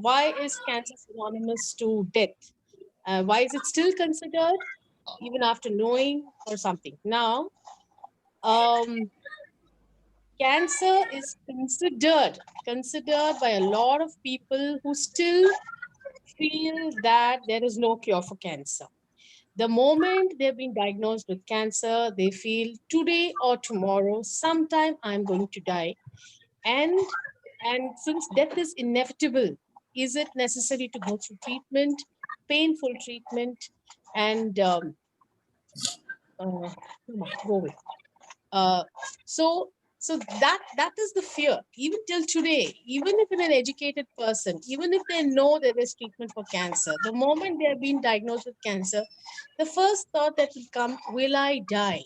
why is cancer synonymous to death? Why is it still considered even after knowing or something? Now, um, cancer is considered by a lot of people who still feel that there is no cure for cancer. The moment they've been diagnosed with cancer, they feel today or tomorrow, sometime I'm going to die. And and since death is inevitable, is it necessary to go through treatment, painful treatment, and uh, go away? Uh, so that is the fear. Even till today, even if in an educated person, even if they know there is treatment for cancer, the moment they have been diagnosed with cancer, the first thought that will come: will I die?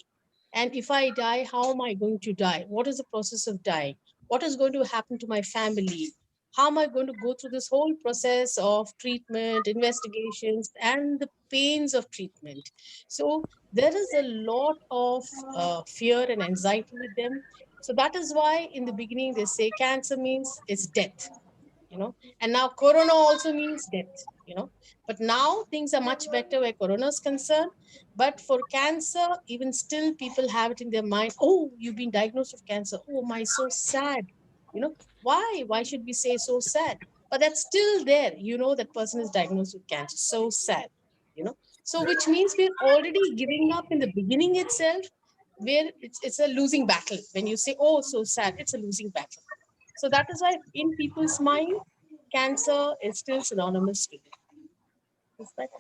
And if I die, how am I going to die? What is the process of dying? What is going to happen to my family? How am I going to go through this whole process of treatment, investigations, and the pains of treatment? So there is a lot of fear and anxiety with them. So that is why in the beginning they say cancer means it's death, and now corona also means death, but now things are much better where corona is concerned. But for cancer, even still people have it in their mind: oh, you've been diagnosed with cancer, oh my, so sad. Why should we say so sad? But that's still there, that person is diagnosed with cancer, so sad. So which means we're already giving up in the beginning itself, where it's a losing battle. When you say, oh, so sad, it's a losing battle. So that is why in people's mind, cancer is still synonymous with it. Is that?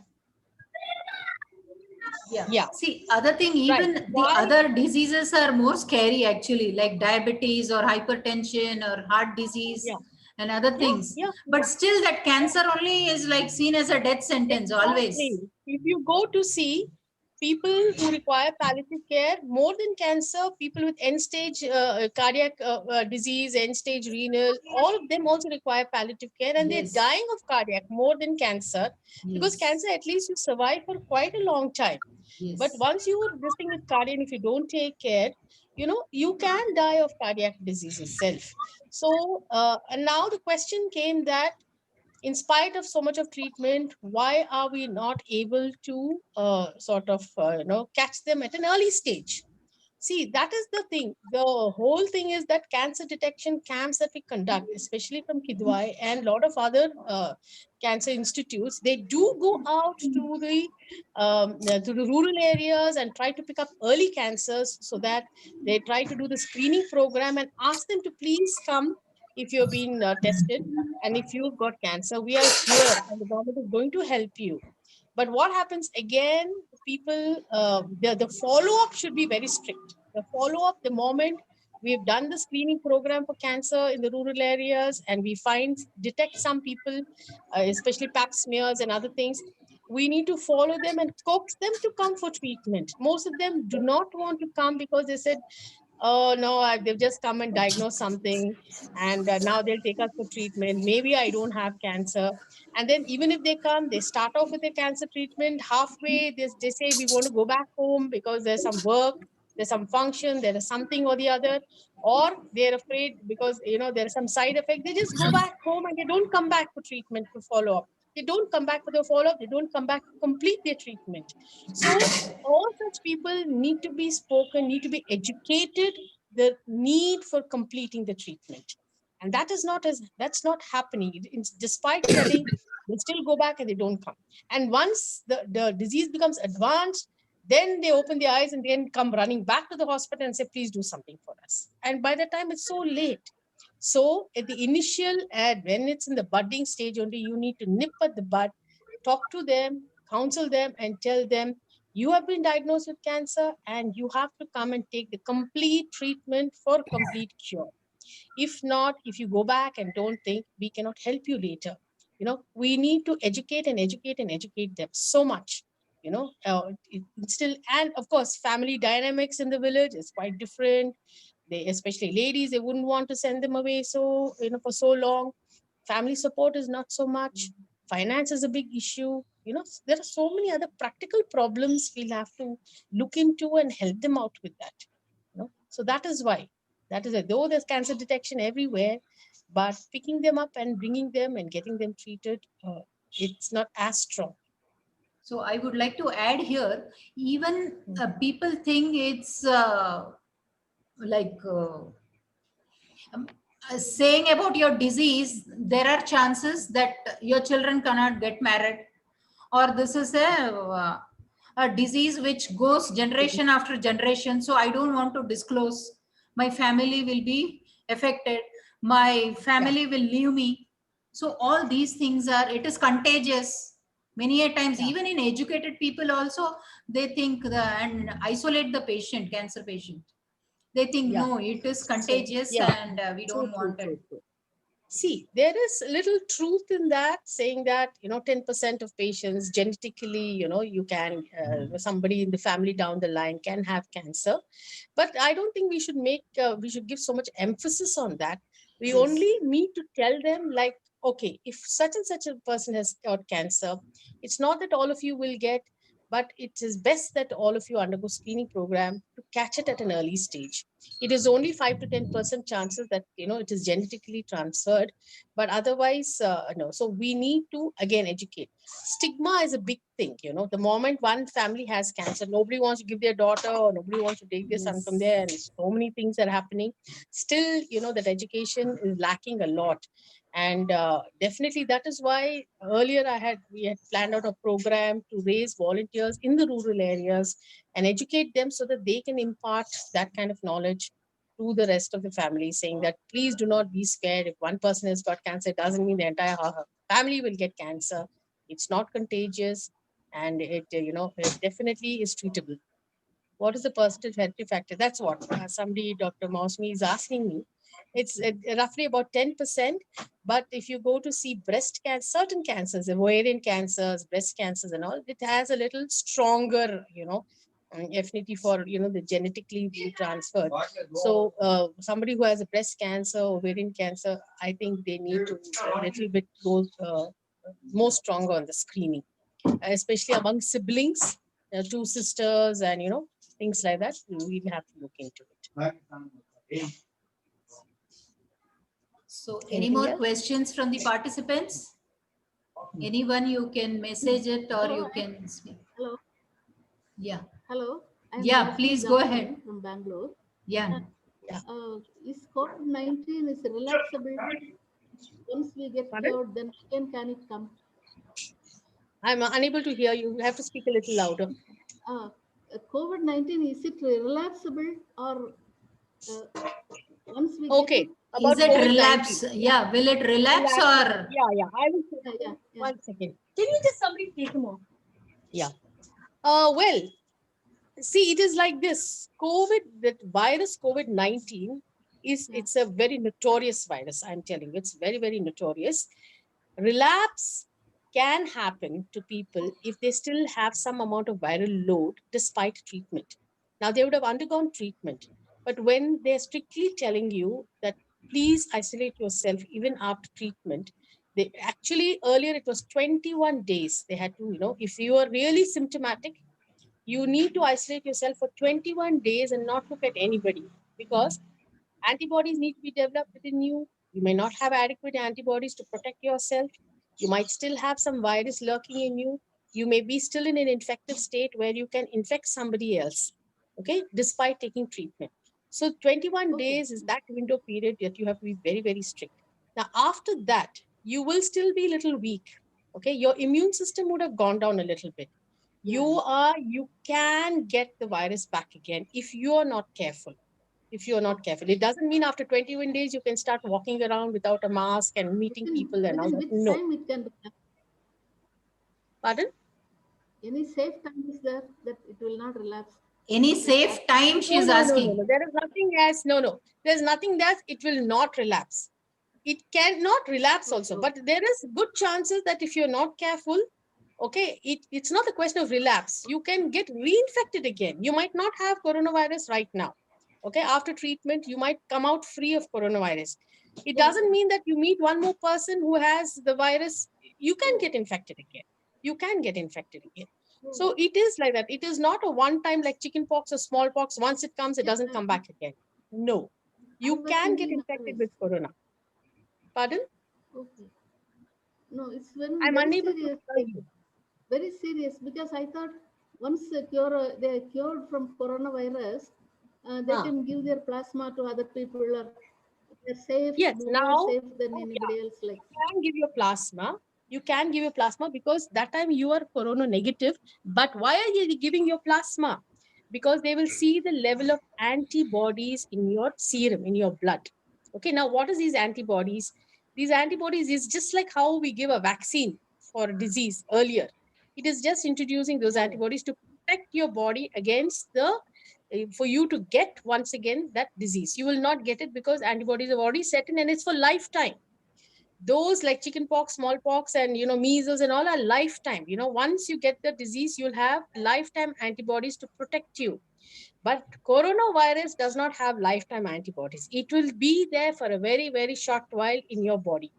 Yeah. Yeah, See, other thing, right. even the Why? other diseases are more scary actually, like diabetes or hypertension or heart disease Yeah, and other yeah, things. yeah, But yeah. still, that cancer only is like seen as a death sentence Exactly. always. If you go to see people who require palliative care, more than cancer, people with end stage cardiac disease, end stage renal, all of them also require palliative care, and they're Yes. dying of cardiac more than cancer, because Yes. cancer, at least you survive for quite a long time. But Yes. once you are this thing with cardiac, if you don't take care, you can die of cardiac disease itself. So, and now the question came that in spite of so much of treatment, why are we not able to sort of, catch them at an early stage? See, that is the thing. The whole thing is that cancer detection camps that we conduct, especially from Kidwai and a lot of other cancer institutes, they do go out to the rural areas and try to pick up early cancers, so that they try to do the screening program and ask them to please come if you've been tested, and if you've got cancer, we are here and the government is going to help you. But what happens again, people, the follow up should be very strict. The follow up, the moment we've done the screening program for cancer in the rural areas and we detect some people, especially pap smears and other things, we need to follow them and coax them to come for treatment. Most of them do not want to come because they said, oh no, they've just come and diagnosed something, and now they'll take us for treatment. Maybe I don't have cancer. And then even if they come, they start off with a cancer treatment. Halfway, they say we want to go back home because there's some work, there's some function, there is something or the other, or they're afraid because there's some side effect. They just go back home and they don't come back for treatment to follow up. They don't come back for the follow up. They don't come back to complete their treatment. So all such people need to be spoken, need to be educated, the need for completing the treatment. And that's not happening. Despite telling, they still go back and they don't come. And once the disease becomes advanced, then they open their eyes and then come running back to the hospital and say, please do something for us. And by the time it's so late. So at the initial ad, when it's in the budding stage only, you need to nip at the bud, talk to them, counsel them, and tell them you have been diagnosed with cancer and you have to come and take the complete treatment for complete cure. If not, if you go back and don't think, we cannot help you later. We need to educate and educate and educate them so much. Still, and of course, family dynamics in the village is quite different. They, especially ladies, they wouldn't want to send them away for so long. Family support is not so much. Finance is a big issue. There are so many other practical problems we'll have to look into and help them out with that. So that is why. That is it. Though there's cancer detection everywhere, but picking them up and bringing them and getting them treated, it's not as strong. So I would like to add here, even people think it's like saying about your disease, there are chances that your children cannot get married, or this is a disease which goes generation after generation. So I don't want to disclose. My family will be affected. My family will leave me. So all these things are, it is contagious. Many a times, Yeah. even in educated people also, they think and isolate the patient, cancer patient. They think, Yeah. no, it is So, contagious yeah. and we True, don't true, want it. true, true. See, there is little truth in that, saying that, 10% of patients genetically, you can, somebody in the family down the line can have cancer. But I don't think we should give so much emphasis on that. We Yes. only need to tell them, like, okay, if such and such a person has got cancer, it's not that all of you will get, but it is best that all of you undergo screening program to catch it at an early stage. It is only 5 to 10% chances that it is genetically transferred, but otherwise no. So we need to again educate. Stigma is a big thing. The moment one family has cancer, nobody wants to give their daughter, or nobody wants to take their son from there, and so many things are happening. Still, that education is lacking a lot. And definitely that is why earlier we had planned out a program to raise volunteers in the rural areas and educate them so that they can impart that kind of knowledge to the rest of the family, saying that please do not be scared. If one person has got cancer, it doesn't mean the entire family will get cancer. It's not contagious, and it definitely is treatable. What is the percentage heredity factor? That's what somebody, Dr. Mausmi, is asking me. It's roughly about 10%. But if you go to see breast cancer, certain cancers, ovarian cancers, breast cancers, and all, it has a little stronger, affinity for the genetically being transferred. So somebody who has a breast cancer, ovarian cancer, I think they need to a little bit go more stronger on the screening, especially among siblings, two sisters, and things like that. We'll have to look into it. So any Anything more else? questions from the participants? Anyone, you can message it or you can speak. Hello. Yeah. Hello. I'm Yeah, Lakshmi please go Gautam ahead. from Bangalore. Yeah. Is COVID-19 is relapsable? Once we get Pardon? cured, then again can it come? I'm unable to hear you. You have to speak a little louder. COVID-19, is it relapsable, or once we get Okay, it? about Is it COVID-19. relapse? Yeah. Will it relapse Relapsable. or? Yeah. I will say, Yeah. one second. Can you just somebody take him off? Yeah. Well, see, it is like this. That virus COVID-19 it's a very notorious virus. I'm telling you, it's very, very notorious. Relapse can happen to people if they still have some amount of viral load despite treatment. Now, they would have undergone treatment, but when they're strictly telling you that please isolate yourself even after treatment, they actually, earlier it was 21 days. They had to, if you are really symptomatic, you need to isolate yourself for 21 days and not look at anybody, because antibodies need to be developed within you. You may not have adequate antibodies to protect yourself. You might still have some virus lurking in you. You may be still in an infective state where you can infect somebody else, okay, despite taking treatment. So 21 days is that window period that you have to be very, very strict. Now, after that, you will still be a little weak. Okay, your immune system would have gone down a little bit. You can get the virus back again if you are not careful. If you're not careful, it doesn't mean after 21 days you can start walking around without a mask and meeting people and all Within that. which No. time it can become? Pardon? Any safe time is there that it will not relapse? Any safe time, she No, is no, no, no, asking. no. There is nothing as, no. There's nothing that it will not relapse. It cannot relapse also, but there is good chances that if you're not careful, okay, it's not a question of relapse. You can get reinfected again. You might not have coronavirus right now. Okay, after treatment, you might come out free of coronavirus. It doesn't mean that you meet one more person who has the virus, you can get infected again. You can get infected again. So it is like that. It is not a one time like chickenpox or smallpox. Once it comes, it doesn't come back again. No, I you was can get thinking infected otherwise. with corona. Pardon? Okay. No, it's very, I'm very unable to serious. hear you. Very serious because I thought once they are cured from coronavirus, they Huh. can give their plasma to other people, or they're safe, Yes, more now, safe than oh, yeah, anybody else. Like, can give you plasma. You can give your plasma because that time you are corona negative. But why are you giving your plasma? Because they will see the level of antibodies in your serum, in your blood. Okay, now what is these antibodies? These antibodies is just like how we give a vaccine for a disease earlier. It is just introducing those antibodies to protect your body against the for you to get once again that disease. You will not get it because antibodies have already set in and it's for lifetime. Those like chickenpox, smallpox, and measles and all are lifetime. Once you get the disease, you'll have lifetime antibodies to protect you. But coronavirus does not have lifetime antibodies. It will be there for a very, very short while in your body.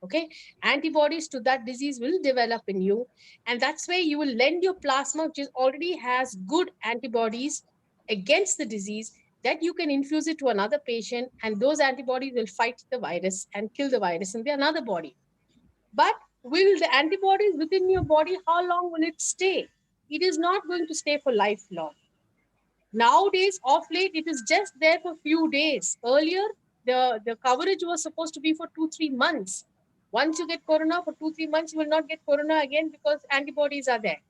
Okay, antibodies to that disease will develop in you, and that's where you will lend your plasma, which is already has good antibodies against the disease, that you can infuse it to another patient, and those antibodies will fight the virus and kill the virus in the another body. But will the antibodies within your body, how long will it stay? It is not going to stay for lifelong. Nowadays, off late, it is just there for few days. Earlier, the coverage was supposed to be for 2-3 months. Once you get corona for 2-3 months, you will not get corona again because antibodies are there.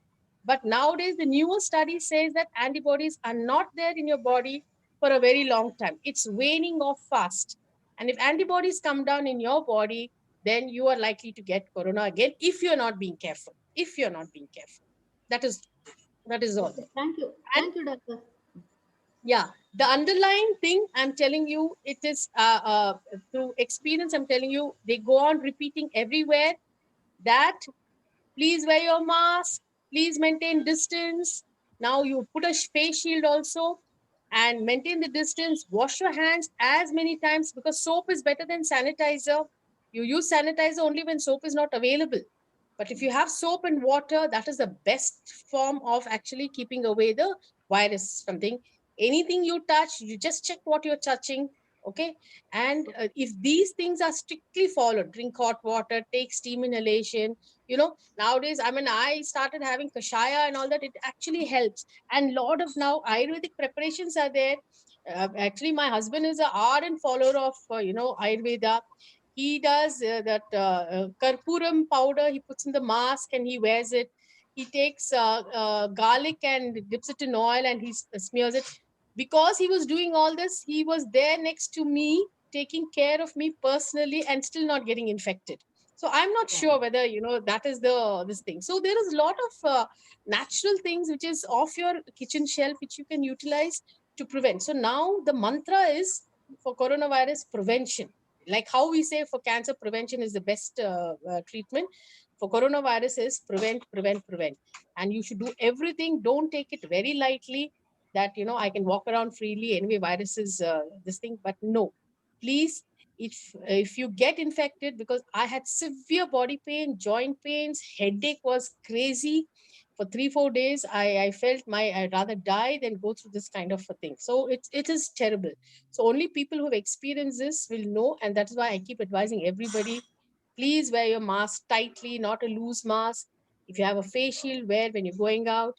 But nowadays, the newer study says that antibodies are not there in your body for a very long time. It's waning off fast. And if antibodies come down in your body, then you are likely to get corona again if you're not being careful. If you're not being careful. That is all. okay, thank you. And Thank you, doctor. yeah, the underlying thing I'm telling you, it is through experience. I'm telling you, they go on repeating everywhere that please wear your mask, please maintain distance. Now you put a face shield also and maintain the distance. Wash your hands as many times because soap is better than sanitizer. You use sanitizer only when soap is not available. But if you have soap and water, that is the best form of actually keeping away the virus. Something, anything you touch, you just check what you're touching. Okay. And if these things are strictly followed, drink hot water, take steam inhalation, nowadays, I mean, I started having kashaya and all that. It actually helps. And lot of now Ayurvedic preparations are there. Actually, my husband is an ardent follower of, Ayurveda. He does that karpuram powder. He puts in the mask and he wears it. He takes garlic and dips it in oil and he smears it. Because he was doing all this, he was there next to me, taking care of me personally and still not getting infected. So I'm not sure whether that is this thing. So there is a lot of natural things which is off your kitchen shelf which you can utilize to prevent. So now the mantra is for coronavirus prevention. Like how we say for cancer, prevention is the best treatment. For coronavirus is prevent, prevent, prevent. And you should do everything. Don't take it very lightly that I can walk around freely. Anyway, virus is this thing, but no, please, if you get infected, because I had severe body pain, joint pains, headache was crazy for 3-4 days. I felt I'd rather die than go through this kind of a thing. So it is terrible. So only people who have experienced this will know, and that's why I keep advising everybody, please wear your mask tightly, not a loose mask. If you have a face shield, wear when you're going out.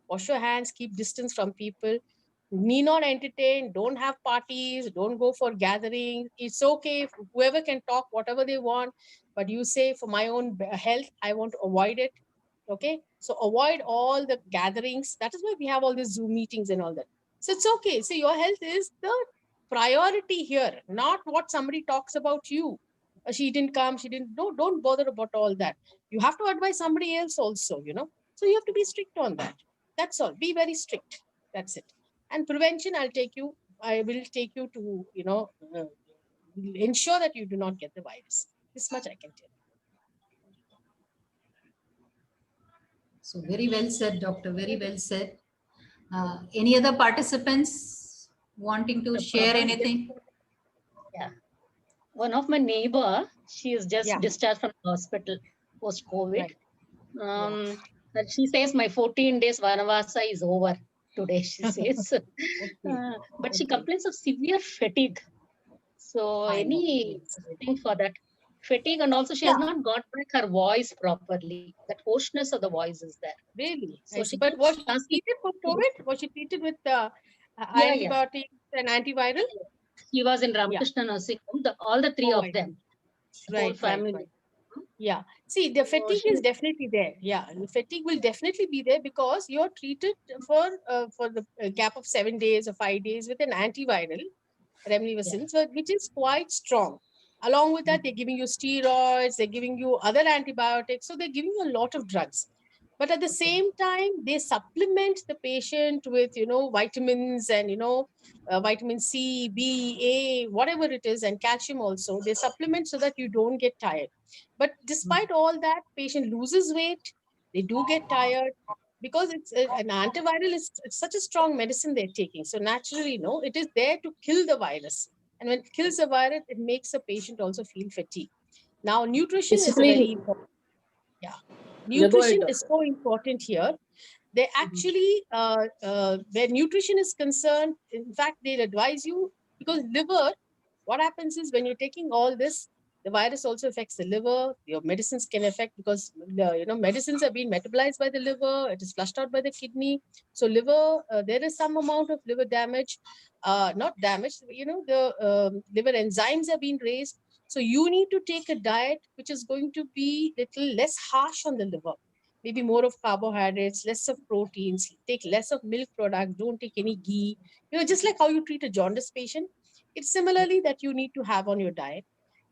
Wash your hands, keep distance from people. Need not entertain, don't have parties, don't go for gatherings. It's okay if whoever can talk whatever they want, but you say for my own health, I want to avoid it. Okay, so avoid all the gatherings. That is why we have all these Zoom meetings and all that. So it's okay. So your health is the priority here, not what somebody talks about you. She didn't come, she didn't. No, don't bother about all that. You have to advise somebody else also. So you have to be strict on that. That's all. Be very strict. That's it. And prevention, I will take you to ensure that you do not get the virus. This much I can tell. So very well said, doctor. Very well said. Any other participants wanting to share anything? Yeah. One of my neighbor, she is just Yeah. discharged from the hospital post-COVID. Right. But she says my 14 days Vanavasa is over today, she says. But she Okay. complains of severe fatigue. So I know. any thing for that? fatigue, and also she has not got back her voice properly. That hoarseness of the voice is there. Really? So she But was keeps she asking. treated for COVID? Was she treated with Yeah, yeah. antibiotics and antiviral? She was in Yeah. Ramakrishna Nursing Home, all the three Oh, of I them, see. whole Right, family. right. Yeah. See, the So fatigue she, is definitely there. Yeah, the fatigue will definitely be there because you're treated for the gap of 7 days or 5 days with an antiviral, remdesivir, so which is quite strong. Along with that, they're giving you steroids, they're giving you other antibiotics, so they're giving you a lot of drugs. But at the same time, they supplement the patient with, vitamins and, vitamin C, B, A, whatever it is, and calcium also. They supplement so that you don't get tired. But despite all that, patient loses weight. They do get tired because an antiviral is it's such a strong medicine they're taking. So naturally, it is there to kill the virus. And when it kills the virus, it makes the patient also feel fatigue. Now, nutrition is a very important. Yeah. Nutrition is so important here. They actually, where nutrition is concerned, in fact, they'll advise you because liver, what happens is when you're taking all this, the virus also affects the liver. Your medicines can affect because medicines are being metabolized by the liver. It is flushed out by the kidney. So liver, there is some amount of liver damage, not damage. The liver enzymes are being raised. So you need to take a diet which is going to be little less harsh on the liver. Maybe more of carbohydrates, less of proteins, take less of milk products, don't take any ghee. Just like how you treat a jaundice patient, it's similarly that you need to have on your diet.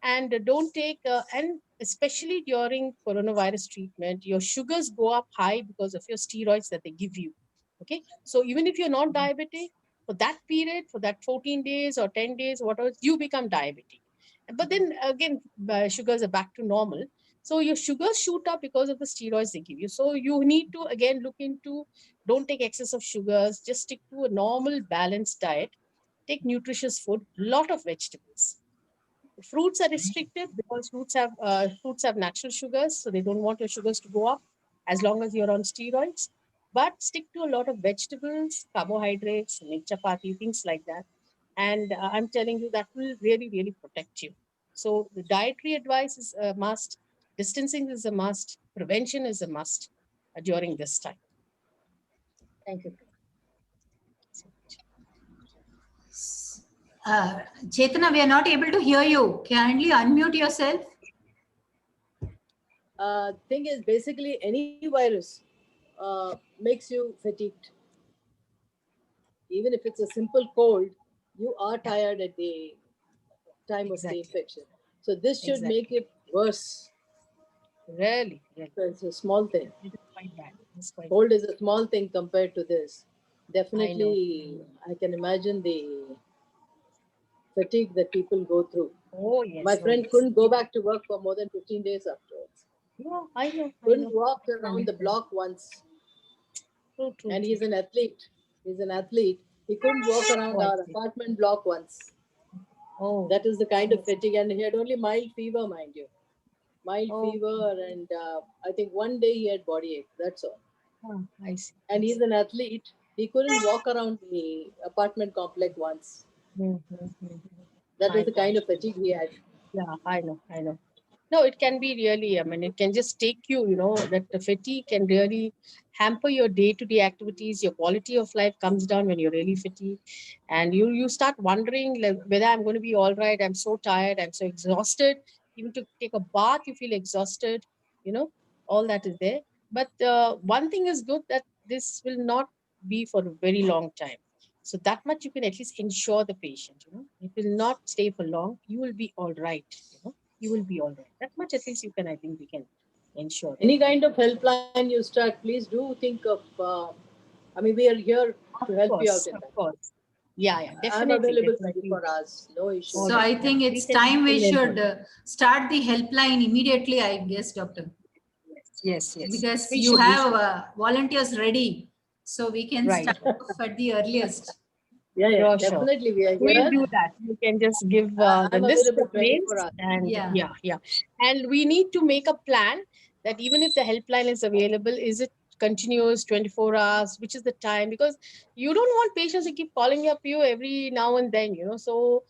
And don't take, and especially during coronavirus treatment, your sugars go up high because of your steroids that they give you. Okay. So even if you're not diabetic, for that period, for that 14 days or 10 days, whatever, you become diabetic. But then again, sugars are back to normal. So your sugars shoot up because of the steroids they give you. So you need to again look into, don't take excess of sugars, just stick to a normal balanced diet. Take nutritious food, lot of vegetables. Fruits are restricted because fruits have natural sugars, so they don't want your sugars to go up as long as you're on steroids. But stick to a lot of vegetables, carbohydrates, make chapati, things like that. And I'm telling you that will really, really protect you. So the dietary advice is a must. Distancing is a must. Prevention is a must during this time. thank you. Chetana, we are not able to hear you. Kindly unmute yourself. Thing is, basically, any virus makes you fatigued. Even if it's a simple cold, you are tired at the time of the infection. So this should make it worse. Really, really. So it's a small thing. It is quite bad. It's quite Cold is a small thing compared to this. Definitely, I I can imagine the fatigue that people go through. Oh, yes. My friend couldn't go back to work for more than 15 days afterwards. Yeah, I know. Couldn't walk around the block once. True, And he's an athlete. He's an athlete. He couldn't walk around our apartment block once. Oh, That is the kind of fatigue. And he had only mild fever, mind you. Mild Oh. fever. And I think one day he had body ache. That's all. I see. And he's an athlete. He couldn't walk around the apartment complex once. That was the kind of fatigue he had. Yeah, I know. No, it can be really, it can just take you, that the fatigue can really hamper your day-to-day activities. Your quality of life comes down when you're really fatigued. And you start wondering like, whether I'm going to be all right. I'm so tired. I'm so exhausted. Even to take a bath, you feel exhausted. All that is there. But one thing is good that this will not be for a very long time. So that much you can at least ensure the patient, it will not stay for long. You will be all right, you will be all right. That much at least I think we can ensure. Any kind of helpline you start, please do think of, we are here to help you out in that. Of course. Yeah, I'm definitely. available definitely. 24 hours, no issue. So I think it's time we should start the helpline immediately, I guess, Doctor. Yes. Because We you should, have volunteers ready. So we can start off at the earliest. Yeah, Sure. definitely we are We'll here. do that. You can just give the I'm list available of names 24 hours. and Yeah. And we need to make a plan that even if the helpline is available, is it continuous 24 hours, which is the time? Because you don't want patients to keep calling up you every now and then, So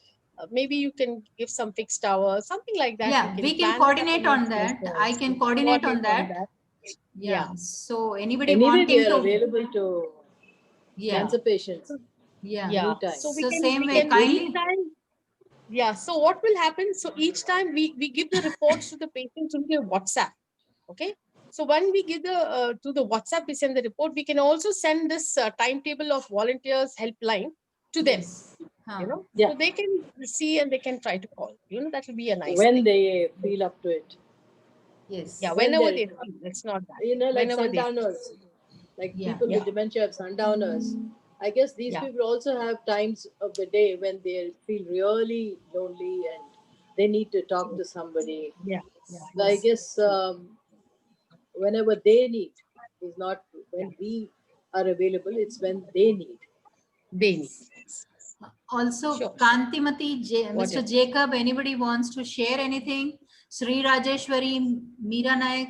maybe you can give some fixed hours, something like that. Yeah, we can plan coordinate that on amongst that. I yourselves. can coordinate on that. Yeah. Yeah. So anybody Anyway, we wanting are to, available to yeah, cancer patients So, yeah. yeah. anytime. So So same we way, can kindly. each time. Yeah. So what will happen? So each time we give the reports to the patients on their WhatsApp. Okay. So when we give the to the WhatsApp, we send the report. We can also send this timetable of volunteers helpline to them. Yes. You know, Yeah. so they can see and they can try to call. You know, that will be a nice When thing. they feel up to it. Yes. Yeah, when whenever they're- they feel. It's not that. You know, like Whenever they. sundowners, like Yeah. people Yeah. with dementia have sundowners. I guess these Yeah. people also have times of the day when they feel really lonely and they need to talk to somebody. Yeah. Yeah. So I guess whenever they need is not when we are available, it's when they need. They need. Also, Sure. Kantimati, What Mr. else? Jacob, anybody wants to share anything? Sri Rajeshwari, Meera Naik.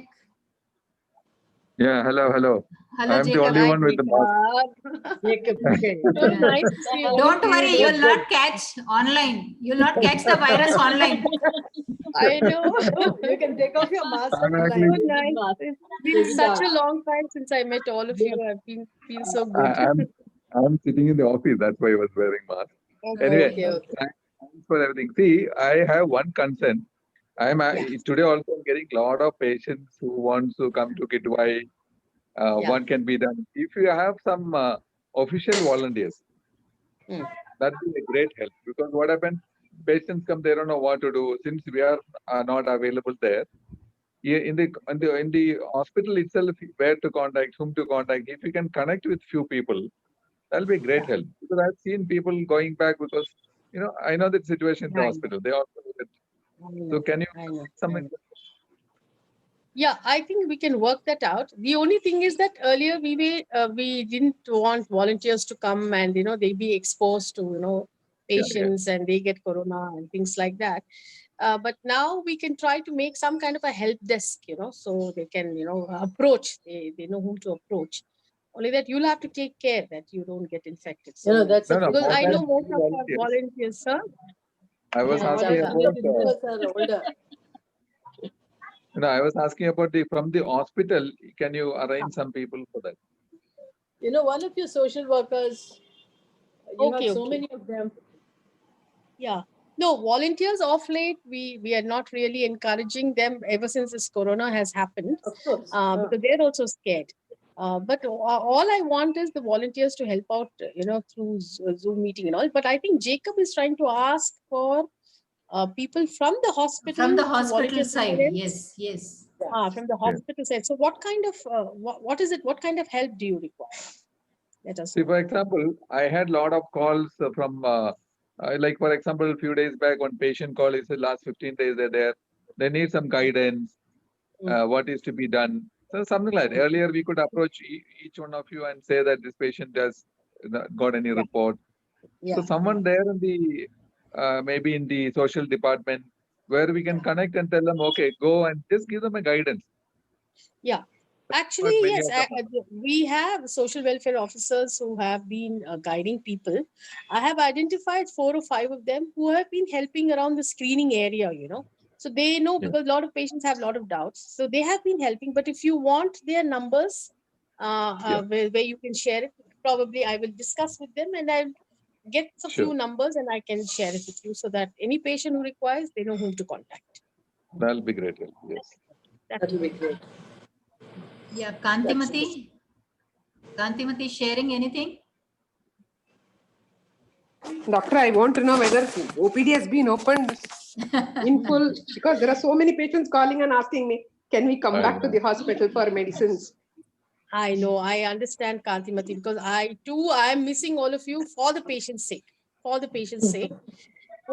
Yeah, hello. Hello, I am the Jacob. only Hi, one with the mask. Jacob, okay. So Yeah. nice to see all Don't of worry, you. you'll not catch online. You'll not catch the virus online. I know. You can take off your mask I'm sometime. actually, So nice. It's been Take it such down. a long time since I met all of you. I've been feel so good. I'm sitting in the office. That's why I was wearing mask. Okay. Anyway, Okay, okay. thanks for everything. See, I have one concern. Today also getting a lot of patients who wants to come to Kidwai. Yeah. What can be done? If you have some official volunteers, Mm. that will be a great help. Because what happens, patients come, they don't know what to do. Since we are not available there, in the hospital itself, where to contact, whom to contact. If you can connect with few people, that'll be a great help. Because I've seen people going back because I know the situation in the I know. hospital. They also do that. So can you I know. something? Yeah, I think we can work that out. The only thing is that earlier we didn't want volunteers to come and they be exposed to patients and they get corona and things like that. But now we can try to make some kind of a help desk, so they can approach. They know whom to approach. Only that you'll have to take care that you don't get infected. So That's No, a no. because I know Most most of our volunteers. volunteers, sir. I was Yeah, asking what about. are older. I was asking about from the hospital. Can you arrange some people for that? One of your social workers, you Okay, have so okay. many of them. Yeah. No, volunteers off late, we are not really encouraging them ever since this corona has happened, Of course. because they're also scared. But all I want is the volunteers to help out, through Zoom meeting and all. But I think Jacob is trying to ask for people from the hospital. From the to hospital volunteer side. somewhere else. Yes, yes. From the hospital side. So what kind of what is it? What kind of help do you require? Let us See, know. for example, I had a lot of calls from, like, for example, a few days back, one patient call is the last 15 days they're there. They need some guidance, what is to be done. So something like that. Earlier, we could approach each one of you and say that this patient has got any report. Yeah. So someone there in the, maybe in the social department, where we can connect and tell them, okay, go and just give them a guidance. Yeah. But Actually, many yes, of them we have social welfare officers who have been guiding people. I have identified 4 or 5 of them who have been helping around the screening area, So they know Yeah. because a lot of patients have a lot of doubts. So they have been helping. But if you want their numbers, where you can share it, probably I will discuss with them and I'll get a Sure. few numbers and I can share it with you so that any patient who requires, they know whom to contact. That'll be great help. Yes. That will be great. Yeah, Kantimati. Kantimati sharing anything? Doctor, I want to know whether OPD has been opened in full because there are so many patients calling and asking me, can we come I back to know. the hospital for medicines? I know, I understand, Kantimati, because I am missing all of you for the patient's sake. For the patient's sake.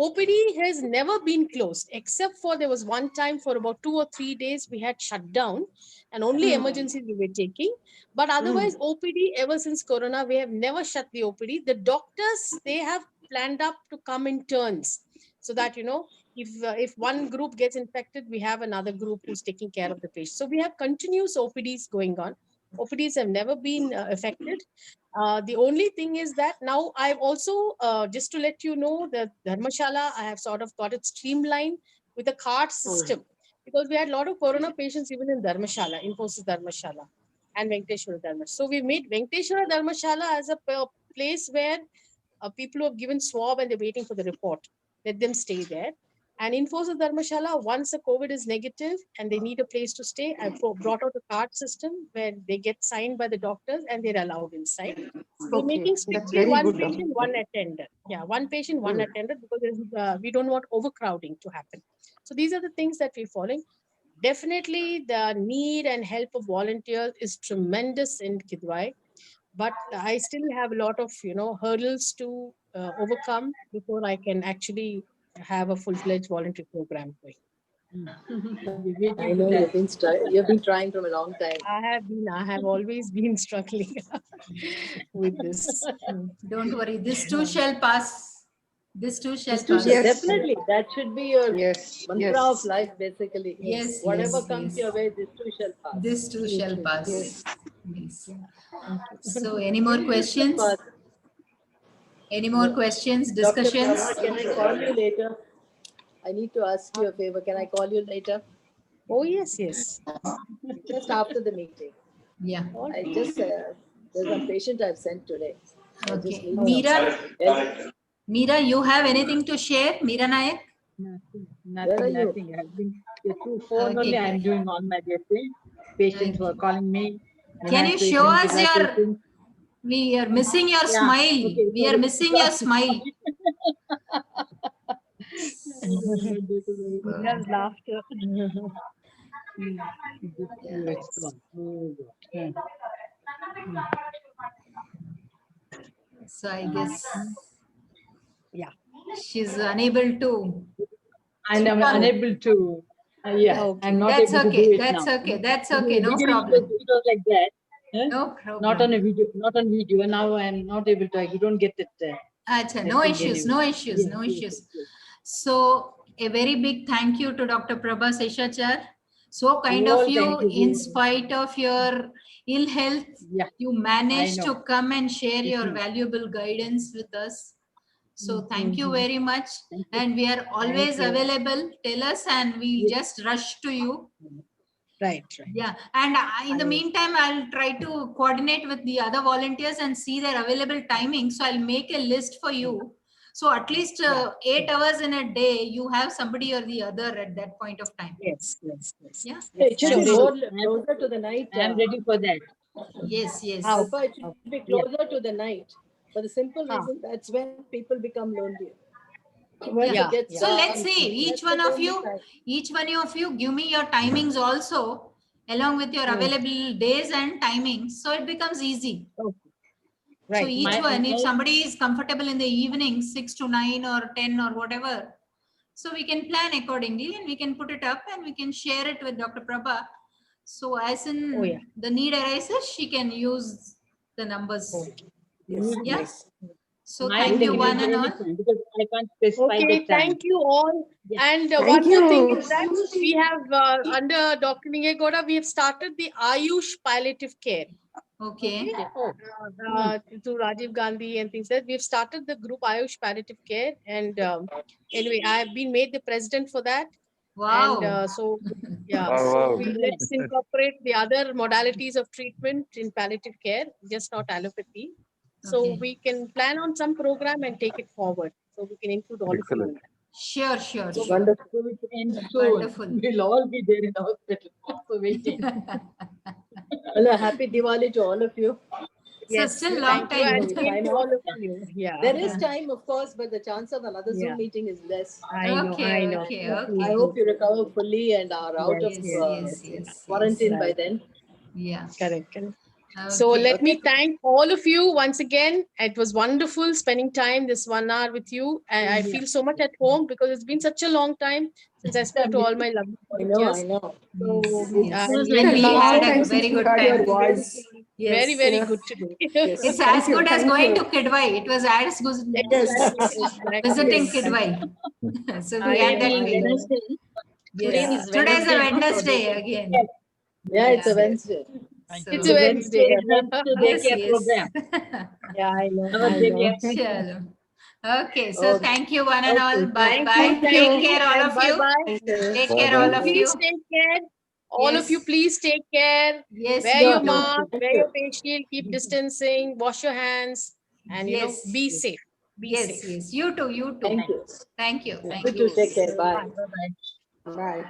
OPD has never been closed, except for there was one time for about 2 or 3 days we had shut down and only emergencies we were taking. But otherwise, OPD, ever since Corona, we have never shut the OPD. The doctors, they have planned up to come in turns so that, if one group gets infected, we have another group who's taking care of the patient. So we have continuous OPDs going on. OPDs have never been affected. The only thing is that now I've also, just to let you know, the Dharmashala, I have sort of got it streamlined with a card system, because we had a lot of corona patients even in Dharmashala, Infosys Dharmashala and Venkateshwara Dharmashala. So we made Venkateshwara Dharmashala as a place where people who have given swab and they're waiting for the report, let them stay there. And Infosys Dharmashala, once the COVID is negative and they need a place to stay, I've brought out a card system where they get signed by the doctors and they're allowed inside. We're Okay, making that's strictly very one good. patient, one attendant. Yeah, one patient, one attendant, because we don't want overcrowding to happen. So these are the things that we're following. Definitely the need and help of volunteers is tremendous in Kidwai, but I still have a lot of, hurdles to overcome before I can actually have a full-fledged voluntary program going. I know you've been trying from a long time. I have always been struggling with this. Don't worry, this too shall pass. This too shall This too pass. shall- Yes. Definitely, that should be your Yes, mantra yes. of life, basically. Yes, Whatever yes, comes yes. your way, this too shall pass. This too shall pass. Yes. Yes. So any more questions? Any more questions, Dr. discussions? Prabha, can I call you later? I need to ask you a favor. Can I call you later? Oh, yes, yes. Just after the meeting. Yeah. I just, there's a patient I've sent today. I just Okay. need some help. Meera, you have anything to share? Meera Nayak? Where are you? Nothing. I've been through phone only. Okay. I'm doing all my testing. Patients were calling me. Can you show us your, patients. we are missing your Yeah, smile. okay, We are sorry. missing your smile. Just laughter. So I guess Yeah. she's unable to. And I'm unable to. Yeah, Okay. I'm not That's able to do okay. it That's now. okay. That's okay. No Beginning problem. It was like that. Huh? No problem. Not on a video. Not on video. Now I'm not able to. You don't get it. Acha, no I think issues. anyway. No issues. Yes, No yes, issues. yes. So a very big thank you to Dr. Prabha Seshachar. So kind You of all you, thank you. in spite of your ill health, Yeah. you managed I to know. come and share your Mhm. valuable guidance with us. So thank you Mhm. very much. Thank you. And we are always you. available. Tell us and we'll Yes. just rush to you. Right. Yeah. And in the meantime, I'll try to coordinate with the other volunteers and see their available timing. So I'll make a list for you. So at least 8 hours in a day, you have somebody or the other at that point of time. Yes, yes, yes. Yeah. It should be Sure. more closer to the night. I'm ready for that. Yes, yes. Alpha, it should be closer to the night. For the simple Ah. reason, that's when people become lonely. Once Yeah. it gets So let's dark, see, each that's one the of lonely you, time. give me your timings also, along with your available days and timings. So it becomes easy. Okay. So Right. each one, if somebody is comfortable in the evening, 6 to 9 or 10 or whatever, so we can plan accordingly and we can put it up and we can share it with Dr. Prabha. So as in Oh, yeah. the need arises, she can use the numbers. Yes. Yeah. Yes. So My thank you name one is and all. anytime, because I can't specify Okay, the time. thank you all. Yeah. And Thank one more thing you. is that we have under Dr. Ningegoda, we have started the Ayush palliative care. Okay. To Rajiv Gandhi and things like that. We've started the group Ayush palliative care, and anyway, I've been made the president for that. Wow. And so, yeah, Wow, so wow. let's incorporate the other modalities of treatment in palliative care, just not allopathy. So Okay. we can plan on some program and take it forward. So we can include all of you in that. Sure, sure, So sure. wonderful. So it ends soon. Wonderful. We'll all be there in the hospital. So waiting. Well, a happy Diwali to all of you. So still long thank you, time. and same to all of you. Yeah. There is time, of course, but the chance of another Yeah. Zoom meeting is less. I know, Okay, I know. okay, I okay. hope you recover fully and are out Yes, of Yes, yes. quarantine by Right. then. Yeah. Correct, correct. So Okay. let me thank all of you once again. It was wonderful spending time this 1 hour with you. And I feel so much at home because it's been such a long time since I spoke to all my lovely I know, volunteers. I know. So Yes. I'm It was And we Long had time a since very we good heard your time. voice. Yes. very, very Yeah. good today. Yes. It's Thank as you, good as thank going you. to Kidwai. It was as good as Exactly. visiting Yes. Kidwai. So we I had know, that I feeling. know. Yes. Yeah. Today is a Wednesday again. Yeah, it's a Yeah. Wednesday. So- It's a Wednesday. To Yes, daycare yes. program. Yeah, I know. Our I know. daycare. Chalo. Okay, so Okay. thank you one and all. Okay. Bye Thank bye. you. Take care, all of you. Bye-bye. Thank you. Take Bye care, bye. all of you. Please take care. All of you, Yes. please take care. Yes, Wear you your too. mask, Thank wear you. your face shield, keep distancing, wash your hands, and Yes. be safe. Be Yes, safe. yes. You too, you too. Thank you. Thank you. You Thank too. you. Take care. Bye. Bye. Bye-bye. Bye.